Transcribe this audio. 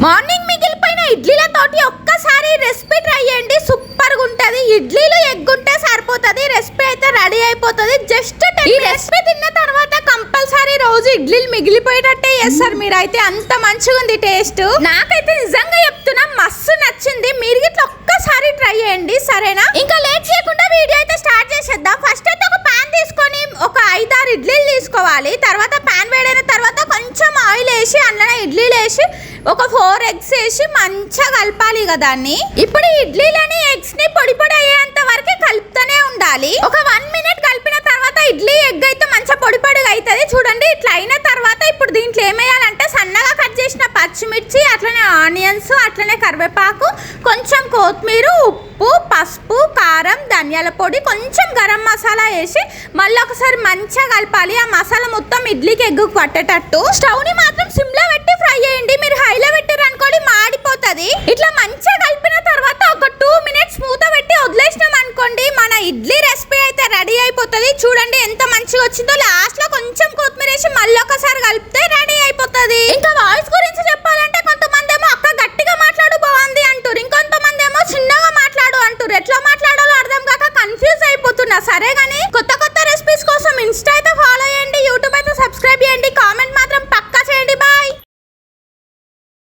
Morning మిగిలిపోయిన ఇడ్లీలతోటి ఒక్కసారి recipe try చేయండి, సూపర్ గా ఉంటది. ఇడ్లీలు ఎగ్ ఉంటే సరిపోతుంది, రెసిపీ అయితే రెడీ అయిపోతుంది. జస్ట్ ఈ రెసిపీ తిన్న తర్వాత కంపల్సరీ రోజు ఇడ్లీలు మిగిలిపోయేటట్టే చేస్తారు మీరైతే, అంత మంచిగా ఉంది టేస్ట్. నాకైతే నిజంగా చెప్తున్నా మస్తు నచ్చింది. మీరు ఇట్లా ఒక్కసారి ట్రై చేయండి, సరేనా? ఇంకా లేట్ చేయకుండా వీడియో అయితే స్టార్ట్ చేసేద్దాం. ఫస్ట్ అయితే ఒక పాన్ తీసుకొని ఒక 5-6 ఇడ్లీలు తీసుకోవాలి. తర్వాత పాన్ వేడైన తర్వాత కొంచెం ఆయిల్ వేసి అందులో ఇడ్లీలు వేసి ఒక 4 ఎగ్స్ వేసి మంచిగా కలపాలి కదా దాన్ని. ఇప్పుడు ఇడ్లీలని ఎగ్స్ ని పొడి పొడి అయ్యేంత వరకు కలుపుతూనే ఉండాలి. ఒక 1 మినిట్ కలిపిన తర్వాత ఇడ్లీ ఎగ్ అయితే మంచిగా పొడి పొడిగా అవుతుంది. చూడండి ఇట్లా అయిన తర్వాత ఇప్పుడు దీంట్లో ఏమేయాలంటే సన్నగా కట్ చేసిన పచ్చిమిర్చి, అట్లనే ఆనియన్స్, అట్లనే కరివేపాకు, కొంచెం కొత్తిమీర, ఉప్పు, పసుపు, కారం, ధనియాల పొడి, కొంచెం గరం మసాలా వేసి మళ్ళీ ఒకసారి మంచిగా కలపాలి. ఆ మసాలా మొత్తం ఇడ్లీకి ఎగ్గు పట్టేటట్టు. స్టవ్ ని మాత్రం సిమ్ లో పెట్టి ఫ్రై చేయండి. మీరు హైలో పెట్టారు అనుకోండి మాడిపోతుంది. ఇట్లా మంచిగా కలిపిన తర్వాత ఒక 2 మినిట్స్ మూత పెట్టి వదిలేసినాం అనుకోండి మన ఇడ్లీ రెసిపీ అయితే రెడీ అయిపోతుంది. చూడండి ఎంత మంచిగా వచ్చిందో. లాస్ట్ లో కొంచెం కొత్తిమీర వేసి మళ్ళీ ఒకసారి కలిపితే రెడీ అయిపోతుంది. ఇంకా వాయిస్ గురించి చెప్పాలంటే కొంతమంది ఏమో అక్క గట్టిగా మాట్లాడు బాగుంది అంటారు, ఇంకొంతమంది ఏమో చిన్నగా మాట్లాడు అంటారు. ఎట్లా మాట్లాడాలో అర్థం కాక కన్ఫ్యూజ్ అయిపోతున్నా. సరే గానీ కొత్త కొత్త రెసిపీస్ కోసం ఇన్స్టా అయితే